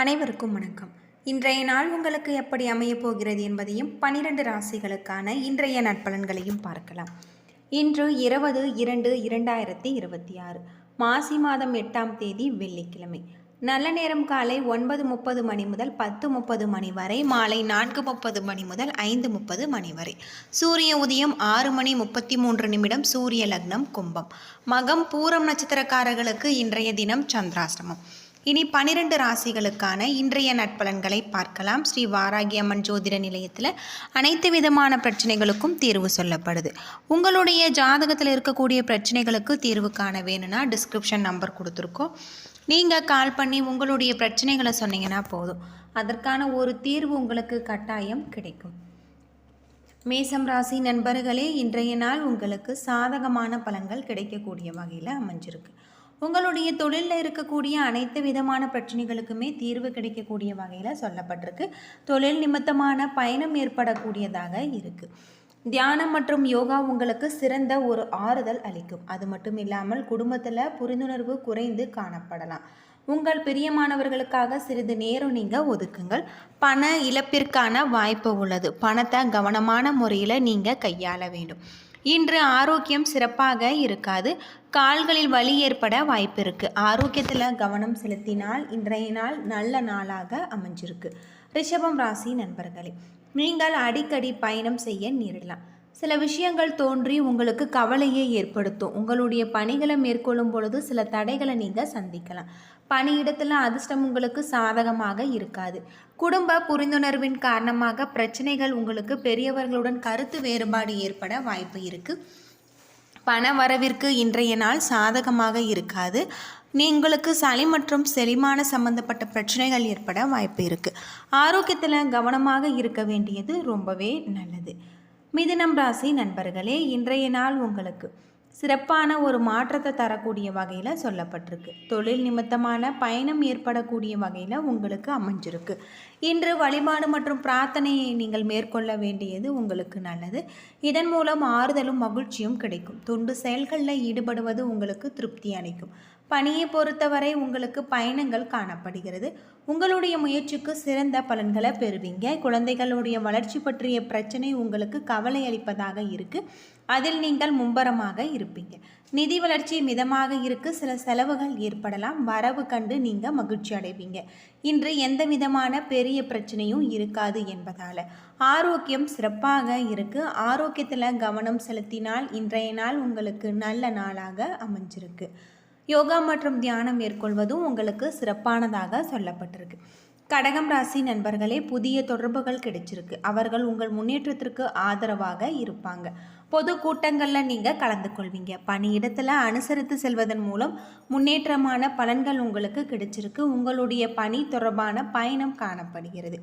அனைவருக்கும் வணக்கம். இன்றைய நாள் உங்களுக்கு எப்படி அமையப் போகிறது என்பதையும் 12 ராசிகளுக்கான இன்றைய நற்பலன்களையும் பார்க்கலாம். இன்று 20/2/2026 மாசி மாதம் 8ஆம் தேதி வெள்ளிக்கிழமை. நல்ல நேரம் காலை 9:30 மணி முதல் 10:30 மணி வரை, மாலை 4:30 மணி முதல் 5:30 மணி வரை. சூரிய உதயம் 6:33 சூரிய லக்னம் கும்பம். மகம் பூரம் நட்சத்திரக்காரர்களுக்கு இன்றைய தினம் சந்திராஷ்டமம். இனி 12 ராசிகளுக்கான இன்றைய நட்பலன்களை பார்க்கலாம். ஸ்ரீ வாராகி அம்மன் ஜோதிட நிலையத்தில் அனைத்து விதமான பிரச்சனைகளுக்கும் தீர்வு சொல்லப்படுது. உங்களுடைய ஜாதகத்தில் இருக்கக்கூடிய பிரச்சனைகளுக்கு தீர்வு காண வேணும்னா டிஸ்கிரிப்ஷன் நம்பர் கொடுத்துருக்கோம். நீங்கள் கால் பண்ணி உங்களுடைய பிரச்சனைகளை சொன்னீங்கன்னா போதும், அதற்கான ஒரு தீர்வு உங்களுக்கு கட்டாயம் கிடைக்கும். மேசம் ராசி நண்பர்களே, இன்றைய நாள் உங்களுக்கு சாதகமான பலன்கள் கிடைக்கக்கூடிய வகையில் அமைஞ்சிருக்கு. உங்களுடைய தொழிலில் இருக்கக்கூடிய அனைத்து விதமான பிரச்சனைகளுக்குமே தீர்வு கிடைக்கக்கூடிய வகையில் சொல்லப்பட்டிருக்கு. தொழில் நிமித்தமான பயணம் ஏற்படக்கூடியதாக இருக்குது. தியானம் மற்றும் யோகா உங்களுக்கு சிறந்த ஒரு ஆறுதல் அளிக்கும். அது மட்டும் இல்லாமல் குடும்பத்தில் புரிந்துணர்வு குறைந்து காணப்படலாம். உங்கள் பிரியமானவர்களுக்காக சிறிது நேரம் நீங்கள் ஒதுக்குங்கள். பண இழப்பிற்கான வாய்ப்பு உள்ளது. பணத்தை கவனமான முறையில் நீங்கள் கையாள வேண்டும். இன்று ஆரோக்கியம் சிறப்பாக இருக்காது. கால்களில் வலி ஏற்பட வாய்ப்பு இருக்குது. ஆரோக்கியத்தில் கவனம் செலுத்தினால் இன்றைய நாள் நல்ல நாளாக அமைஞ்சிருக்கு. ரிஷபம் ராசி நண்பர்களே, நீங்கள் அடிக்கடி பயணம் செய்ய நேரிடலாம். சில விஷயங்கள் தோன்றி உங்களுக்கு கவலையை ஏற்படுத்தும். உங்களுடைய பணிகளை மேற்கொள்ளும் பொழுது சில தடைகளை நீங்கள் சந்திக்கலாம். பணியிடத்தில் அதிர்ஷ்டம் உங்களுக்கு சாதகமாக இருக்காது. குடும்ப புரிந்துணர்வின் காரணமாக பிரச்சனைகள் உங்களுக்கு பெரியவர்களுடன் கருத்து வேறுபாடு ஏற்பட வாய்ப்பு இருக்குது. பண வரவிற்கு இன்றைய நாள் சாதகமாக இருக்காது. உங்களுக்கு சளி மற்றும் செரிமான சம்பந்தப்பட்ட பிரச்சனைகள் ஏற்பட வாய்ப்பு இருக்குது. ஆரோக்கியத்தில் கவனமாக இருக்க வேண்டியது ரொம்பவே நல்லது. மிதுனம் ராசி நண்பர்களே, இன்றைய நாள் உங்களுக்கு சிறப்பான ஒரு மாற்றத்தை தரக்கூடிய வகையில் சொல்லப்பட்டிருக்கு. தொழில் நிமித்தமான பயணம் ஏற்படக்கூடிய வகையில் உங்களுக்கு அமைஞ்சிருக்கு. இன்று வழிபாடு மற்றும் பிரார்த்தனையை நீங்கள் மேற்கொள்ள வேண்டியது உங்களுக்கு நல்லது. இதன் மூலம் ஆறுதலும் மகிழ்ச்சியும் கிடைக்கும். தொண்டு செயல்களில் ஈடுபடுவது உங்களுக்கு திருப்தி அளிக்கும். பணியை பொறுத்தவரை உங்களுக்கு பயணங்கள் காணப்படுகிறது. உங்களுடைய முயற்சிக்கு சிறந்த பலன்களை பெறுவீங்க. குழந்தைகளுடைய வளர்ச்சி பற்றிய பிரச்சனை உங்களுக்கு கவலை அளிப்பதாக இருக்குது. அதில் நீங்கள் மும்பரமாக இருப்பீங்க. நிதி வளர்ச்சி மிதமாக இருக்கு. சில செலவுகள் ஏற்படலாம். வரவு கண்டு நீங்கள் மகிழ்ச்சி அடைவீங்க. இன்று எந்த விதமான பெரிய பிரச்சனையும் இருக்காது என்பதால் ஆரோக்கியம் சிறப்பாக இருக்கு. ஆரோக்கியத்தில் கவனம் செலுத்தினால் இன்றைய நாள் உங்களுக்கு நல்ல நாளாக அமைஞ்சிருக்கு. யோகா மற்றும் தியானம் மேற்கொள்வதும் உங்களுக்கு சிறப்பானதாக சொல்லப்பட்டிருக்கு. கடகம் ராசி நண்பர்களே, புதிய தொடர்புகள் கிடைச்சிருக்கு. அவர்கள் உங்கள் முன்னேற்றத்திற்கு ஆதரவாக இருப்பாங்க. பொது கூட்டங்களில் நீங்கள் கலந்து கொள்வீங்க. பணியிடத்தில் அனுசரித்து செல்வதன் மூலம் முன்னேற்றமான பலன்கள் உங்களுக்கு கிடைச்சிருக்கு. உங்களுடைய பணி தொடர்பான பயணம் காணப்படுகிறது.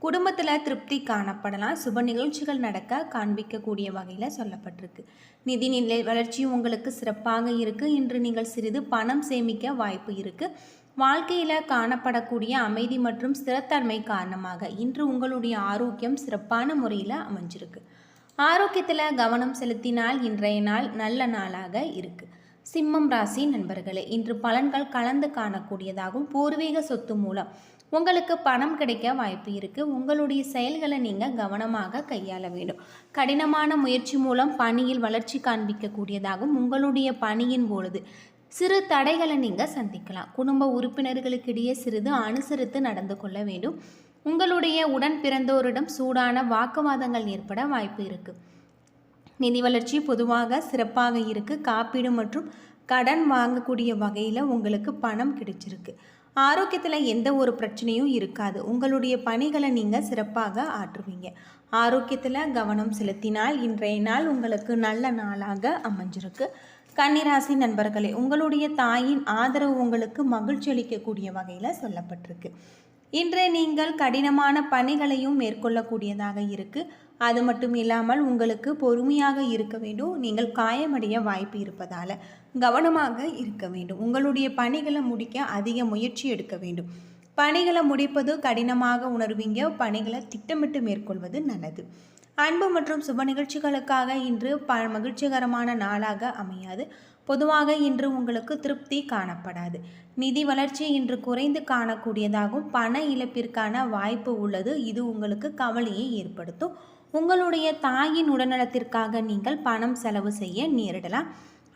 குடும்பத்தில் திருப்தி காணப்படலாம். சுப நிகழ்ச்சிகள் நடக்க காண்பிக்கக்கூடிய வகையில் சொல்லப்பட்டிருக்கு. நிதிநிலை வளர்ச்சி உங்களுக்கு சிறப்பாக இருக்குது. இன்று நீங்கள் சிறிது பணம் சேமிக்க வாய்ப்பு இருக்குது. வாழ்க்கையில் காணப்படக்கூடிய அமைதி மற்றும் ஸ்திரத்தன்மை காரணமாக இன்று உங்களுடைய ஆரோக்கியம் சிறப்பான முறையில் அமைஞ்சிருக்கு. ஆரோக்கியத்தில் கவனம் செலுத்தினால் இன்றைய நாள் நல்ல நாளாக இருக்குது. சிம்மம் ராசி நண்பர்களே, இன்று பலன்கள் கலந்து காணக்கூடியதாகவும் பூர்வீக சொத்து மூலம் உங்களுக்கு பணம் கிடைக்க வாய்ப்பு இருக்குது. உங்களுடைய செயல்களை நீங்கள் கவனமாக கையாள வேண்டும். கடினமான முயற்சி மூலம் பணியில் வளர்ச்சி காண்பிக்கக்கூடியதாகவும் உங்களுடைய பணியின் பொழுது சிறு தடைகளை நீங்கள் சந்திக்கலாம். குடும்ப உறுப்பினர்களுக்கிடையே சிறிது அனுசரித்து நடந்து கொள்ள வேண்டும். உங்களுடைய உடன் பிறந்தோரிடம் சூடான வாக்குவாதங்கள் ஏற்பட வாய்ப்பு இருக்குது. நிதி வளர்ச்சி பொதுவாக சிறப்பாக இருக்குது. காப்பீடு மற்றும் கடன் வாங்கக்கூடிய வகையில் உங்களுக்கு பணம் கிடைச்சிருக்கு. ஆரோக்கியத்தில் எந்த ஒரு பிரச்சனையும் இருக்காது. உங்களுடைய பணிகளை நீங்கள் சிறப்பாக ஆற்றுவீங்க. ஆரோக்கியத்தில் கவனம் செலுத்தினால் இன்றைய நாள் உங்களுக்கு நல்ல நாளாக அமைஞ்சிருக்கு. கன்னிராசி நண்பர்களே, உங்களுடைய தாயின் ஆதரவு உங்களுக்கு மகிழ்ச்சி அளிக்கக்கூடிய வகையில் சொல்லப்பட்டிருக்கு. இன்று நீங்கள் கடினமான பணிகளையும் மேற்கொள்ளக்கூடியதாக இருக்குது. அது மட்டும் இல்லாமல் உங்களுக்கு பொறுமையாக இருக்க வேண்டும். நீங்கள் காயமடைய வாய்ப்பு இருப்பதால் கவனமாக இருக்க வேண்டும். உங்களுடைய பணிகளை முடிக்க அதிக முயற்சி எடுக்க வேண்டும். பணிகளை முடிப்பது கடினமாக உணர்வீங்க. பணிகளை திட்டமிட்டு மேற்கொள்வது நல்லது. அன்பு மற்றும் சுப நிகழ்ச்சிகளுக்காக இன்று மகிழ்ச்சிகரமான நாளாக அமையாது. பொதுவாக இன்று உங்களுக்கு திருப்தி காணப்படாது. நிதி வளர்ச்சி இன்று குறைந்து காணக்கூடியதாகும். பண இழப்பிற்கான வாய்ப்பு உள்ளது. இது உங்களுக்கு கவலையை ஏற்படுத்தும். உங்களுடைய தாயின் உடல்நலத்திற்காக நீங்கள் பணம் செலவு செய்ய நேரிடலாம்.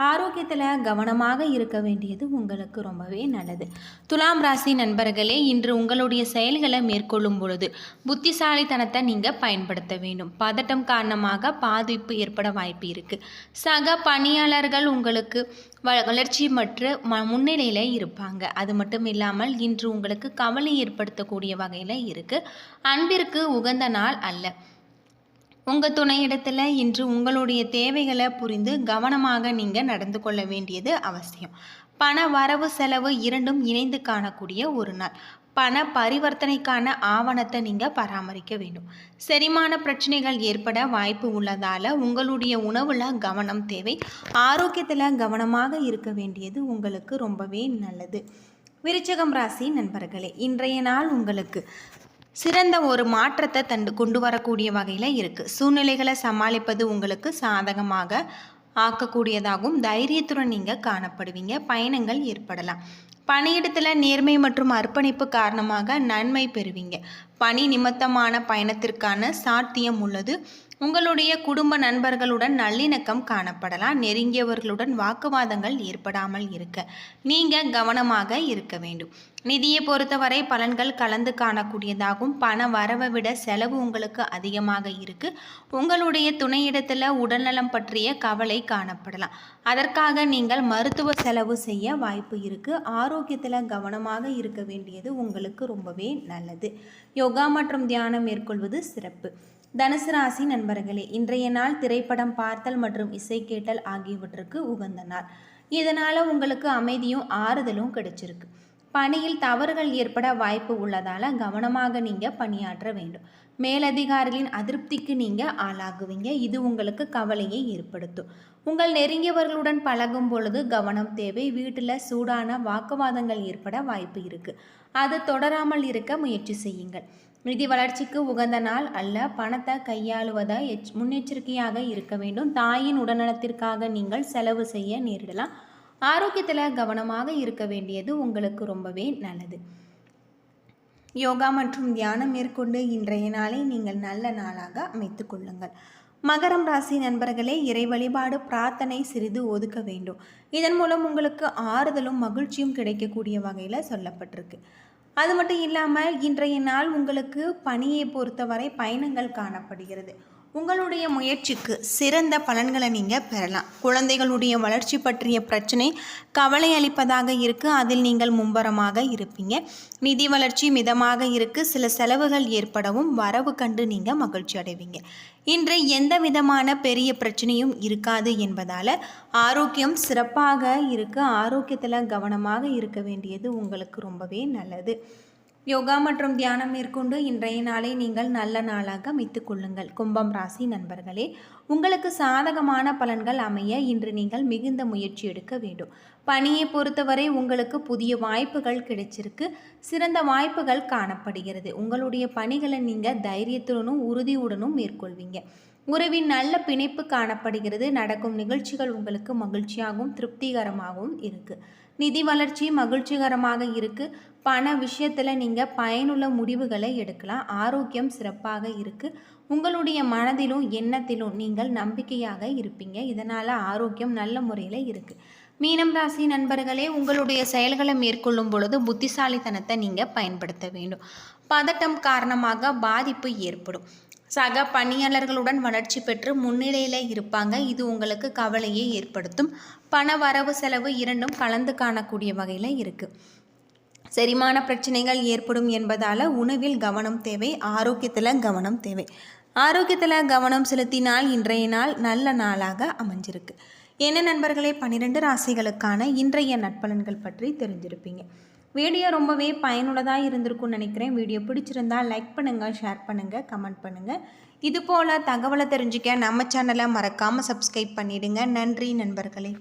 ஆரோக்கியத்தில் கவனமாக இருக்க வேண்டியது உங்களுக்கு ரொம்பவே நல்லது. துலாம் ராசி நண்பர்களே, இன்று உங்களுடைய செயல்களை மேற்கொள்ளும் பொழுது புத்திசாலித்தனத்தை நீங்கள் பயன்படுத்த வேண்டும். பதட்டம் காரணமாக பாதிப்பு ஏற்பட வாய்ப்பு இருக்குது. சக பணியாளர்கள் உங்களுக்கு வளர்ச்சி மற்றும் முன்னிலையில் இருப்பாங்க. அது மட்டும் இல்லாமல் இன்று உங்களுக்கு கவலை ஏற்படுத்தக்கூடிய வகையில் இருக்குது. அன்பிற்கு உகந்த நாள் அல்ல. உங்கள் துணையிடத்தில் இன்று உங்களுடைய தேவைகளை புரிந்து கவனமாக நீங்கள் நடந்து கொள்ள வேண்டியது அவசியம். பண வரவு செலவு இரண்டும் இணைந்து காணக்கூடிய ஒரு நாள். பண பரிவர்த்தனைக்கான ஆவணத்தை நீங்கள் பராமரிக்க வேண்டும். செரிமான பிரச்சனைகள் ஏற்பட வாய்ப்பு உள்ளதால் உங்களுடைய உணவில் கவனம் தேவை. ஆரோக்கியத்தில் கவனமாக இருக்க வேண்டியது உங்களுக்கு ரொம்பவே நல்லது. விருச்சிகம் ராசி நண்பர்களே, இன்றைய நாள் உங்களுக்கு சிறந்த ஒரு மாற்றத்தை கொண்டு வரக்கூடிய வகையில் இருக்குது. சூழ்நிலைகளை சமாளிப்பது உங்களுக்கு சாதகமாக ஆக்கக்கூடியதாகவும் தைரியத்துடன் நீங்கள் காணப்படுவீங்க. பயணங்கள் ஏற்படலாம். பணியிடத்தில் நேர்மை மற்றும் அர்ப்பணிப்பு காரணமாக நன்மை பெறுவீங்க. பணி நிமித்தமான பயணத்திற்கான சாத்தியம் உள்ளது. உங்களுடைய குடும்ப நண்பர்களுடன் நல்லிணக்கம் காணப்படலாம். நெருங்கியவர்களுடன் வாக்குவாதங்கள் ஏற்படாமல் இருக்க நீங்கள் கவனமாக இருக்க வேண்டும். நிதியை பொறுத்தவரை பலன்கள் கலந்து காணக்கூடியதாகும். பண வரவை விட செலவு உங்களுக்கு அதிகமாக இருக்குது. உங்களுடைய துணையிடத்தில் உடல்நலம் பற்றிய கவலை காணப்படலாம். அதற்காக நீங்கள் மருத்துவ செலவு செய்ய வாய்ப்பு இருக்குது. ஆரோக்கியத்தில் கவனமாக இருக்க வேண்டியது உங்களுக்கு ரொம்பவே நல்லது. யோகா மற்றும் தியானம் மேற்கொள்வது சிறப்பு. தனுசு ராசி நண்பர்களே, இன்றைய நாள் திரைப்படம் பார்த்தல் மற்றும் இசை கேட்டல் ஆகியவற்றுக்கு உகந்த நாள். இதனால் உங்களுக்கு அமைதியும் ஆறுதலும் கிடைச்சிருக்கு. பணியில் தவறுகள் ஏற்பட வாய்ப்பு உள்ளதால் கவனமாக நீங்கள் பணியாற்ற வேண்டும். மேலதிகாரிகளின் அதிருப்திக்கு நீங்கள் ஆளாகுவீங்க. இது உங்களுக்கு கவலையை ஏற்படுத்தும். உங்கள் நெருங்கியவர்களுடன் பழகும் பொழுது கவனம் தேவை. வீட்டில் சூடான வாக்குவாதங்கள் ஏற்பட வாய்ப்பு இருக்குது. அது தொடராமல் இருக்க முயற்சி செய்யுங்கள். நிதி வளர்ச்சிக்கு உகந்த நாள் அல்ல. பணத்தை கையாளுவதை முன்னெச்சரிக்கையாக இருக்க வேண்டும். தாயின் உடல்நலத்திற்காக நீங்கள் செலவு செய்ய நேரிடலாம். ஆரோக்கியத்தில் கவனமாக இருக்க வேண்டியது உங்களுக்கு ரொம்பவே நல்லது. யோகா மற்றும் தியானம் மேற்கொண்டு இன்றைய நாளை நீங்கள் நல்ல நாளாக அமைத்து கொள்ளுங்கள். மகரம் ராசி நண்பர்களே, இறை வழிபாடு பிரார்த்தனை சிறிது ஒதுக்க வேண்டும். இதன் மூலம் உங்களுக்கு ஆறுதலும் மகிழ்ச்சியும் கிடைக்கக்கூடிய வகையில் சொல்லப்பட்டிருக்கு. அது மட்டும் இல்லாமல் இன்றைய நாள் உங்களுக்கு பணியை பொறுத்தவரை பயணங்கள் காணப்படுகிறது. உங்களுடைய முயற்சிக்கு சிறந்த பலன்களை நீங்கள் பெறலாம். குழந்தைகளுடைய வளர்ச்சி பற்றிய பிரச்சனை கவலை அளிப்பதாக இருக்குது. அதில் நீங்கள் மும்பரமாக இருப்பீங்க. நிதி வளர்ச்சி மிதமாக இருக்குது. சில செலவுகள் ஏற்படவும் வரவு கண்டு நீங்கள் மகிழ்ச்சி அடைவீங்க. இன்று எந்த விதமான பெரிய பிரச்சனையும் இருக்காது என்பதால் ஆரோக்கியம் சிறப்பாக இருக்குது. ஆரோக்கியத்தில் கவனமாக இருக்க வேண்டியது உங்களுக்கு ரொம்பவே நல்லது. யோகா மற்றும் தியானம் மேற்கொண்டு இன்றைய நாளை நீங்கள் நல்ல நாளாக அமைத்துக் கொள்ளுங்கள். கும்பம் ராசி நண்பர்களே, உங்களுக்கு சாதகமான பலன்கள் அமைய இன்று நீங்கள் மிகுந்த முயற்சி எடுக்க வேண்டும். பணியை பொறுத்தவரை உங்களுக்கு புதிய வாய்ப்புகள் கிடைச்சிருக்கு. சிறந்த வாய்ப்புகள் காணப்படுகிறது. உங்களுடைய பணிகளை நீங்கள் தைரியத்துடனும் உறுதியுடனும் மேற்கொள்வீங்க. உறவின் நல்ல பிணைப்பு காணப்படுகிறது. நடக்கும் நிகழ்ச்சிகள் உங்களுக்கு மகிழ்ச்சியாகவும் திருப்திகரமாகவும் இருக்குது. நிதி வளர்ச்சி மகிழ்ச்சிகரமாக இருக்குது. பண விஷயத்தில் நீங்கள் பயனுள்ள முடிவுகளை எடுக்கலாம். ஆரோக்கியம் சிறப்பாக இருக்குது. உங்களுடைய மனதிலும் எண்ணத்திலும் நீங்கள் நம்பிக்கையாக இருப்பீங்க. இதனால் ஆரோக்கியம் நல்ல முறையில் இருக்குது. மீனம் ராசி நண்பர்களே, உங்களுடைய செயல்களை மேற்கொள்ளும் பொழுது புத்திசாலித்தனத்தை நீங்கள் பயன்படுத்த வேண்டும். பதட்டம் காரணமாக பாதிப்பு ஏற்படும். சக பணியாளர்களுடன் வளர்ச்சி பெற்று முன்னிலையில் இருப்பாங்க. இது உங்களுக்கு கவலையை ஏற்படுத்தும். பண வரவு செலவு இரண்டும் கலந்து காணக்கூடிய வகையில் இருக்குது. செரிமான பிரச்சனைகள் ஏற்படும் என்பதால் உணவில் கவனம் தேவை. ஆரோக்கியத்தில் கவனம் தேவை. ஆரோக்கியத்தில் கவனம் செலுத்தினால் இன்றைய நாள் நல்ல நாளாக அமைஞ்சிருக்கு. என்ன நண்பர்களே, 12 ராசிகளுக்கான இன்றைய நட்பலன்கள் பற்றி தெரிஞ்சிருப்பீங்க. வீடியோ ரொம்பவே பயனுள்ளதாக இருந்திருக்கும்னு நினைக்கிறேன். வீடியோ பிடிச்சிருந்தால் லைக் பண்ணுங்கள், ஷேர் பண்ணுங்கள், கமெண்ட் பண்ணுங்கள். இது போல் தகவலை தெரிஞ்சுக்க நம்ம சேனலை மறக்காமல் சப்ஸ்கிரைப் பண்ணிவிடுங்க. நன்றி நண்பர்களே.